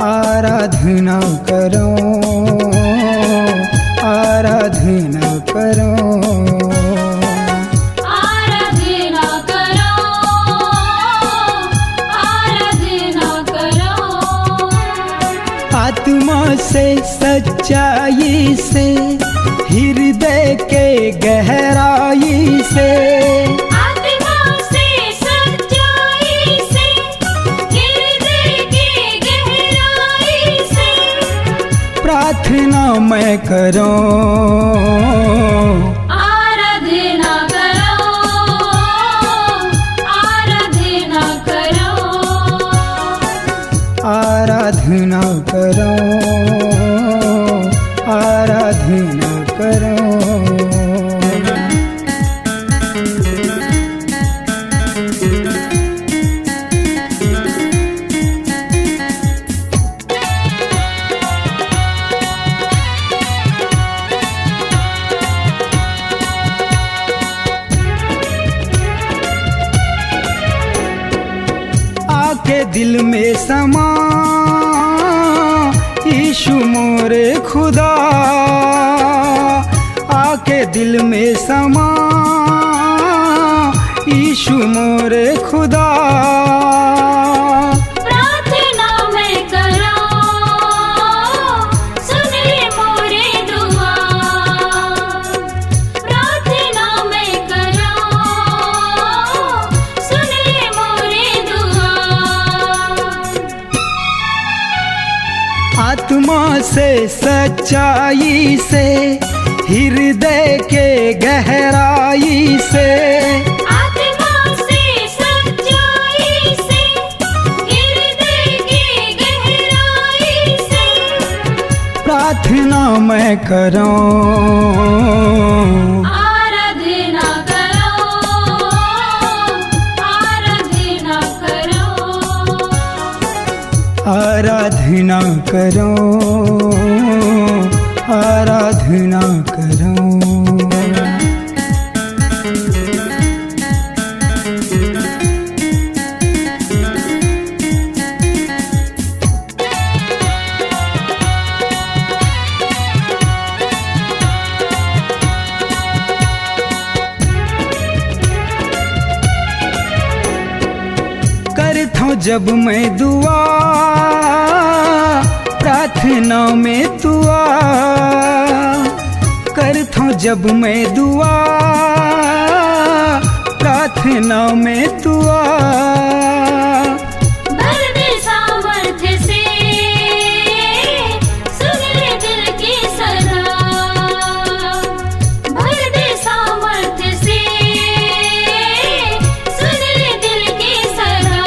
आराधना करो, आराधना करो, आराधना करो, आराधना करो। आत्मा से सच्चाई से, हृदय के गहराई से, आत्मा से सच्चाई से, हृदय के गहराई से, प्रार्थना मैं करो, आराधना करो, आराधना करो, आराधना करो, आराधना करो। आके दिल में समा यीशु मोरे खुदा, आके दिल में समा यीशु मोरे खुदा। प्रार्थना मैं करो, सुन ले मोरे दुआ। प्रार्थना मैं करो, सुन ले मोरे दुआ। आत्मा से सच्चाई से, हृदय के गहराई से, आत्मा से सच्चाई से, हृदय के गहराई से, प्रार्थना मैं करो, आराधना करो, आराधना करो, आराधना करो, आराधना करो। करता हूँ जब मैं दुआ, प्रार्थना में दुआ, करता हूँ जब मैं दुआ, प्रार्थना में दुआ। भर दे सामर्थ्य से, सुन ले दिल की सलाह। भर दे सामर्थ्य से, सुन ले दिल की सलाह।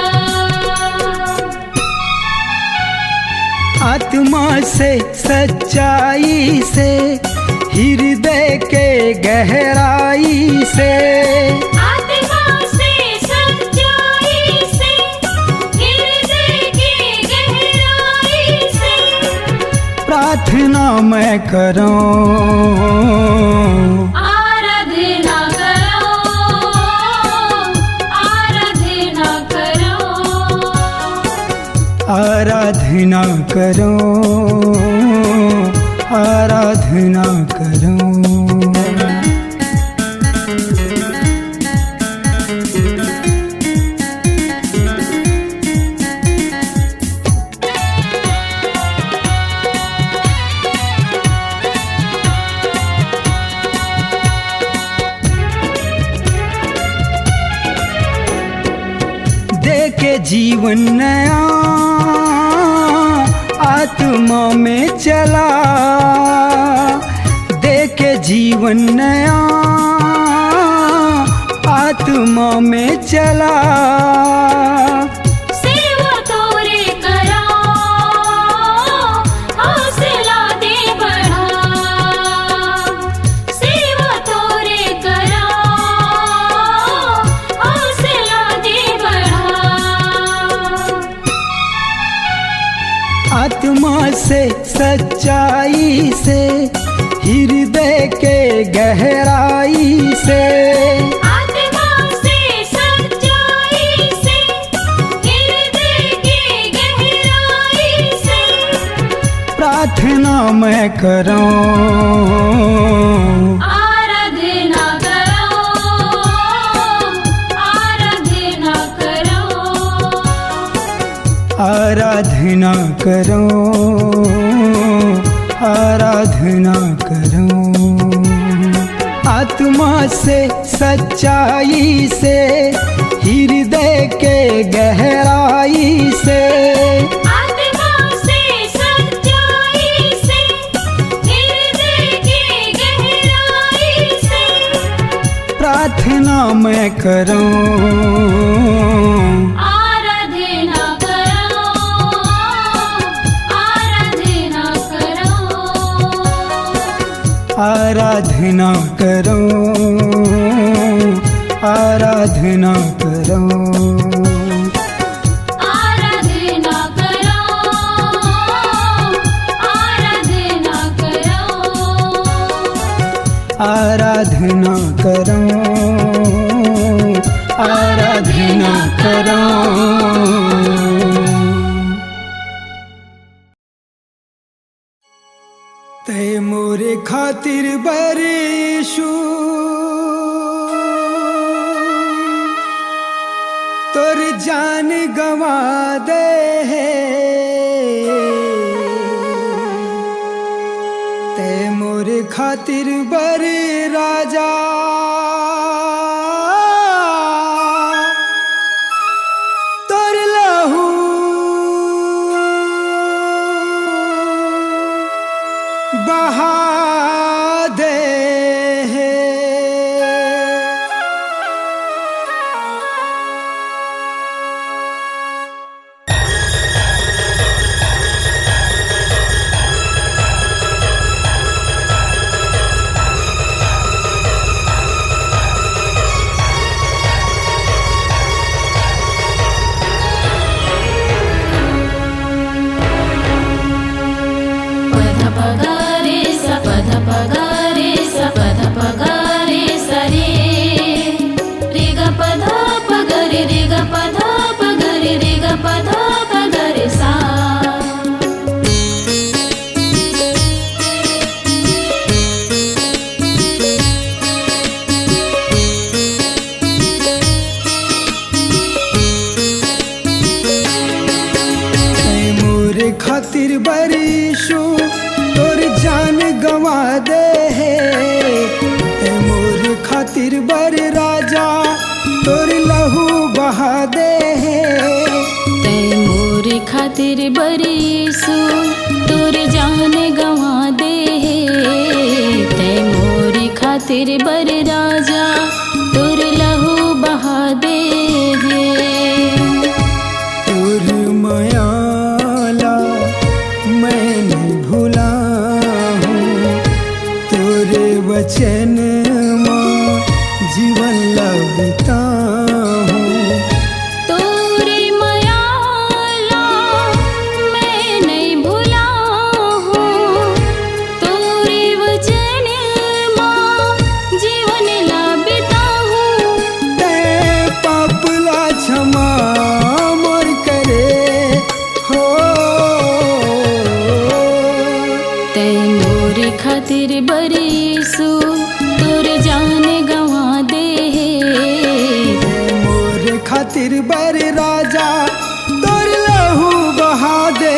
आत्मा से सच्चाई से, हृदय के गहराई से, आत्मा से सच्चाई से, हृदय की गहराई से, प्रार्थना मैं करो, आराधना करो, आराधना करो, आराधना करो, आराधना करो। देके जीवन नया, आत्मा में चला, देके जीवन नया, आत्मा में चला। सेवा तोरे करा, हौसला दे बढ़ा। सेवा तोरे करा, हौसला दे बढ़ा। आत्मा से सच्चाई से, हृदय के गहराई से, आत्मा से सच्चाई से, हृदय की गहराई से, प्रार्थना मैं करूं, आराधना करो, आराधना करो, आराधना करूं, आराधना करूं। आत्मा से सच्चाई से, हृदय के गहराई से, आत्मा से सच्चाई से, हृदय की गहराई से, प्रार्थना मैं करूं, आराधना करो, आराधना करो, आराधना करूं, आराधना करूं। आराधना करो, आराधना करो, आराधना करूं, आराधना करूं। ते मोरे खातिर बरे यीशु, तोर जान गवा दे, ते मोरे खातिर बरे राजा, तोर लहू बहा दे। खातिर बरीशु तोर जान गवा दे, ते मोर खातिर बर राजा तोर लहू बहा दे। ते मोर खातिर बरीशु तोर जान गवा दे, ते मोर खातिर बर राजा तोर लहू बहा दे। तोर मायाला मैं नहीं भूला हूँ, तोरे वचन माँ जीवन लगता हूँ। तोरे मायाला मैं नहीं भूला हूँ, तोरे वचन माँ जीवन लगता हूँ। ते पापला क्षमा मोर करे हो, ते मोर खातिर बरीसु तोर जान गवा दे, मोर खातिर बर राजा तोर लहू बहा दे।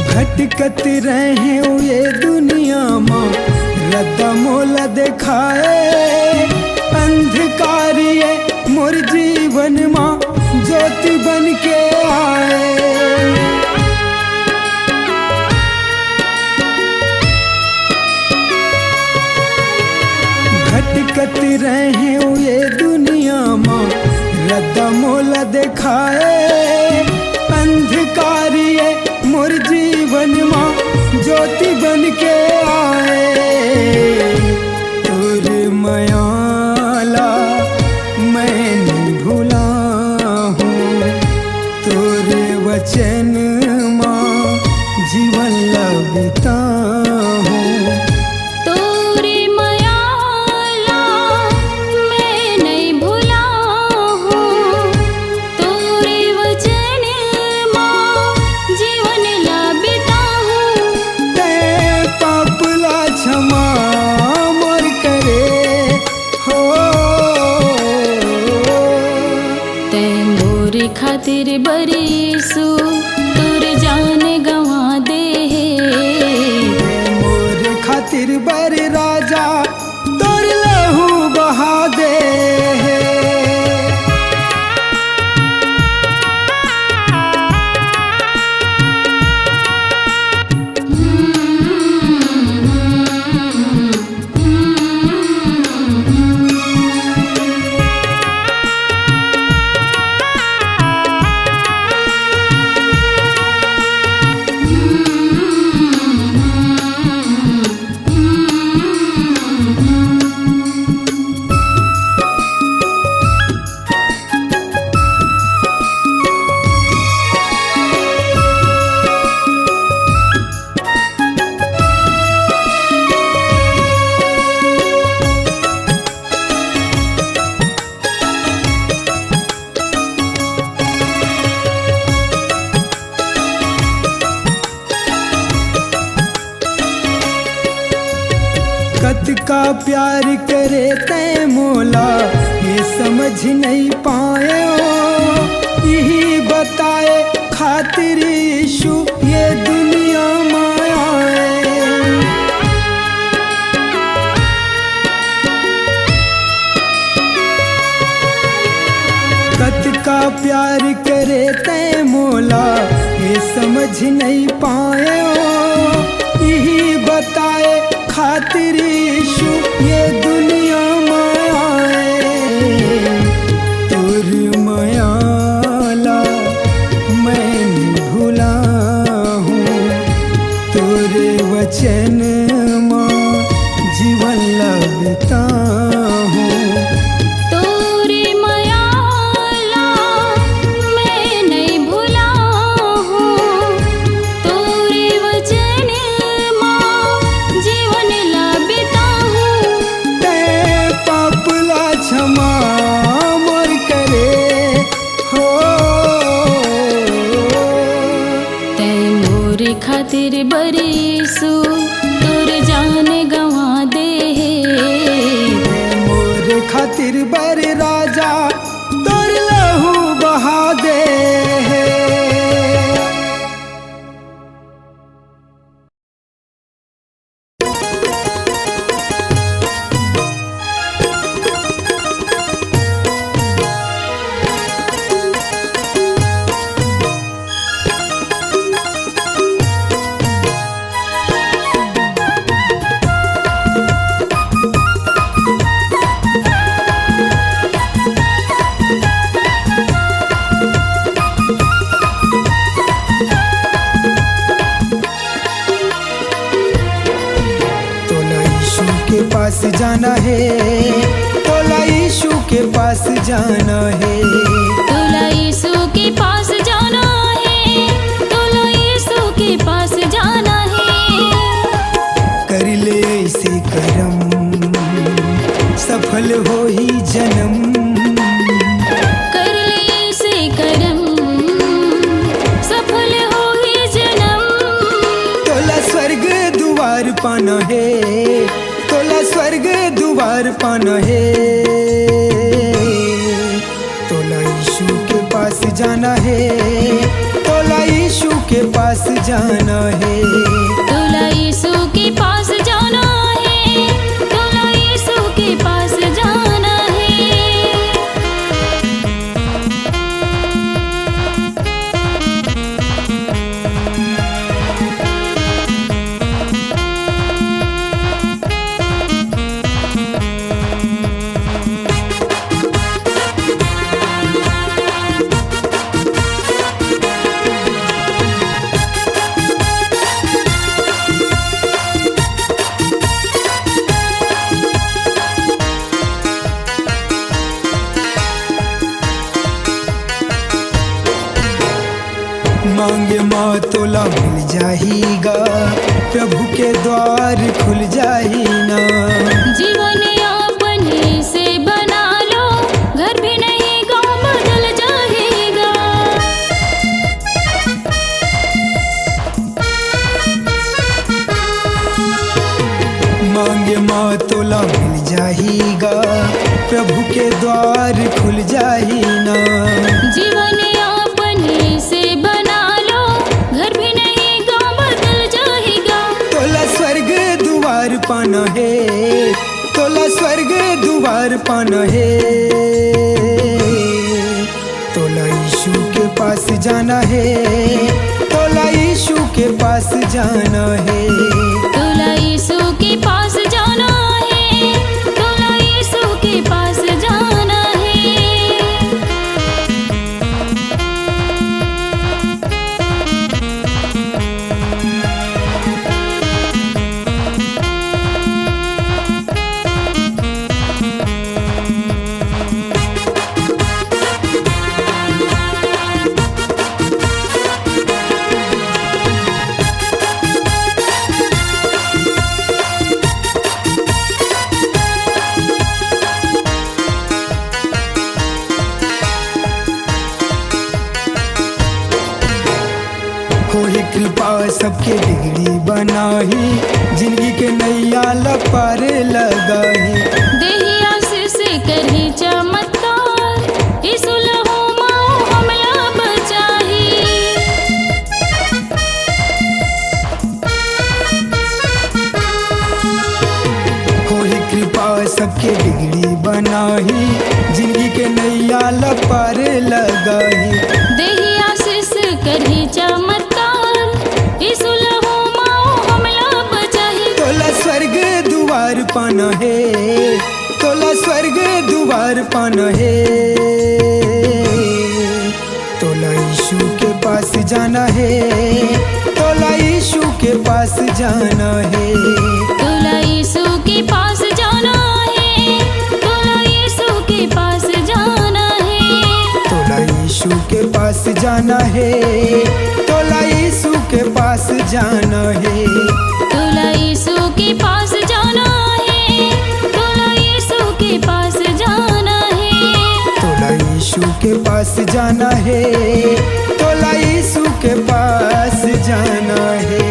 भटकत रहे ये दुनिया माँ रद्दा मोल दिखाए अंधकार ये मोर जीवन माँ ज्योति बन के आए। भटकत रहे ये दुनिया माँ रद्दा मोल दिखाए अंधकार ये मोर जीवन माँ ज्योति बन के आए। तोर मयाला मैं नहीं भूला हूँ, तोरे वचन माँ जीवन लबिता हूँ। तोरे मयाला मैं नहीं भूला हूँ, तोरे वचन माँ जीवन लाबिता हूँ। ते पापला क्षमा मोर करे हो, ते मोरे खातिर बरीसु तोर जान गवा दे। मोर खातिर बर राजा तोर लहू बहा दे। कत का प्यार करे तै मोला ये समझ नहीं पाए हो। यही बताए खातिर यीशु ये दुनिया मायाए। कत का प्यार करे तै मोला ये समझ नहीं पाए हो। यही बताए खातिर यीशु ये दुनिया मायाए। तोर मयाला मैं नहीं भूला हूँ, तोरे वचन माँ जीवन लबिता हूँ। तोरे मयाला मैं नहीं भूला हूँ, तोरे वचन माँ जीवन लाबिता हूँ। ते पापला क्षमा मोर करे हो, ते मोरे खातिर बरीसु तोर जान गवा दे। मोर खातिर बर राजा तोर लहू बहा दे। पास जाना है, तोला यीशु के पास जाना है। तोला यीशु के पास जाना है, तोला यीशु के पास जाना है। कर ले ऐसे करम सफल हो ही जन्म। कर ले ऐसे करम सफल हो ही जन्म। तोला स्वर्ग द्वार पाना है, तोला स्वर्ग द्वार पाना है। तोला यीशु के पास जाना है, तोला यीशु के पास जाना है। तोला यीशु के पास जाना है, जाहीगा, प्रभु के द्वार खुल जाही ना। जीवन अपने से बना लो, घर भी नहीं गाँव बदल जाएगा। मांगे माँ तोला मिल जाहीगा, प्रभु के द्वार खुल जाही ना। जीवन अपने से बना लो, घर भी नहीं गाँव बदल जाएगा। तोला स्वर्ग द्वार पाना है, तोला स्वर्ग द्वार पाना है। तोला यीशु के पास जाना है, तोला यीशु के पास जाना है। तोला यीशु के पास जाना है, तोला यीशु के पास जाना है। होई कृपा सबके बिगड़ी बनाही, जिंदगी के नैया लपार लगाही। देहि आशीष करही चमत्कार, यीशु लहू माओ हमला बचाही। होई कृपा सबके बिगड़ी बनाही, जिंदगी के नैया लपार लगाही। देहि आशीष करही चमत्कार, यीशु लहू माओ हमला बचाही। तोला स्वर्ग द्वार पाना है, तोला स्वर्ग द्वार पाना है। तोला यीशु के पास जाना है, तोला यीशु के पास जाना है। तोला यीशु के पास जाना है, तोला यीशु के पास जाना है। तोला यीशु के पास जाना है, तोला यीशु के पास जाना है। तोला यीशु के पास जाना है, तोला यीशु के पास जाना है। तोला यीशु के पास जाना है, तोला यीशु के पास जाना है।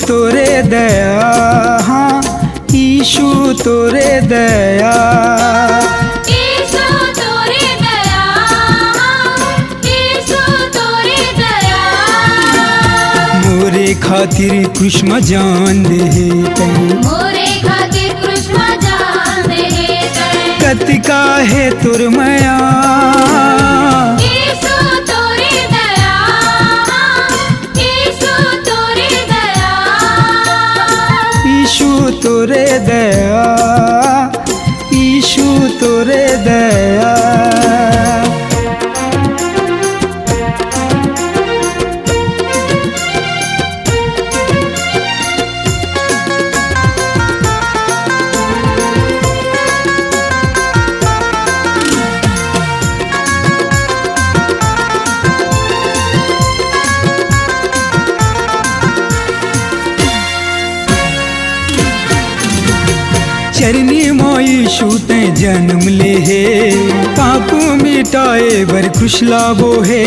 तोरे दया, हाँ यीशु तोरे दया। यीशु तोरे दया, यीशु तोरे दया। मोरे खातिर कृष्ण जान दे तैं, मोरे खातिर कृष्ण जान दे तैं। कतिका है तोर माया, यीशु तोरे दया, यीशु तोरे दया। यीशु तोरे दया, यीशु तोरे दया। चरनी यीशु ते जन्म ले है, पाप मिटाए बर खुश लाभो है।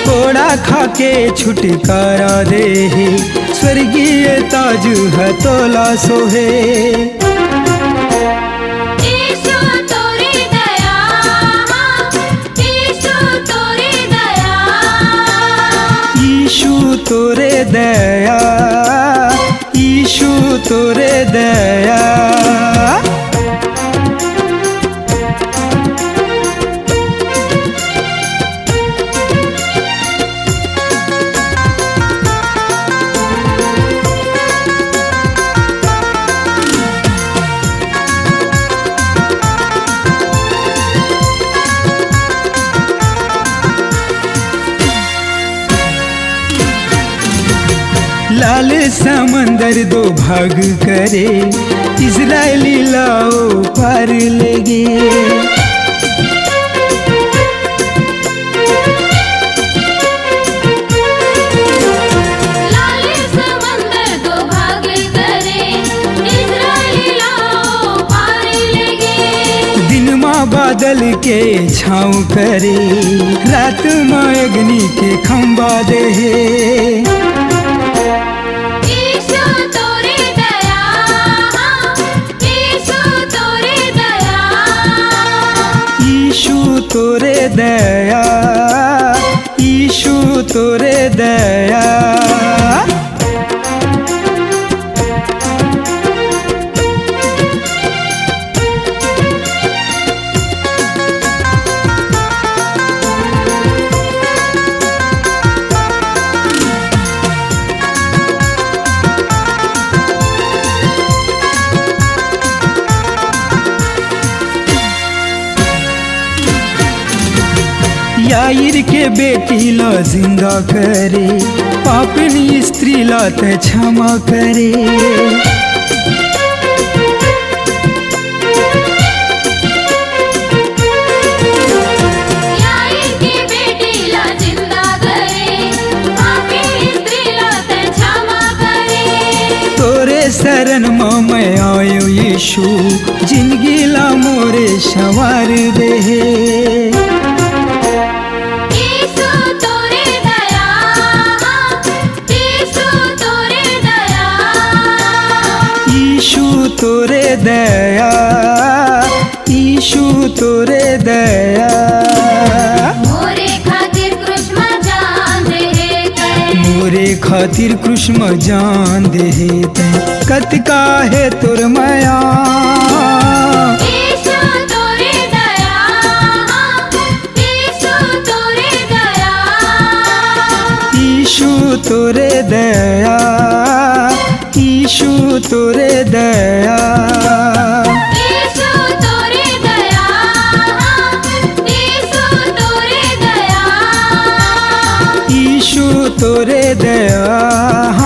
कोड़ा खा के छुटकारा दे, स्वर्गीय ताज है तोला सोहे। तोरे दया, यीशु तोरे दया। लाल समंदर दो भाग करे, इज़राइली लाओ पार लगे। लाल समंदर दो भाग करे, इज़राइली लाओ पार लगे। दिन माँ बादल के छाँव करे, रात माँ अग्नि के खंबा दे। तोरे दया, यीशु तोरे दया। याईर के बेटी ला जिंदा करे, पापिनी स्त्री ला ते क्षमा करे। याईर के बेटी ला जिंदा करे, पापिनी स्त्री ला ते क्षमा करे। तोरे शरण माँ मैं आयो यीशु, जिंदगी ला मोरे संवार दे। तोरे दया, यीशु तोरे दया। मोरे खातिर कृष्ण जान दे तै, मोरे खातिर कृष्ण जान दे तै। कत काहे तोर माया, यीशु तोरे दया, यीशु तोरे दया। यीशु तोरे दया, यीशु तोरे दया। यीशु तोरे दया, यीशु तोरे दया। यीशु तोरे दया।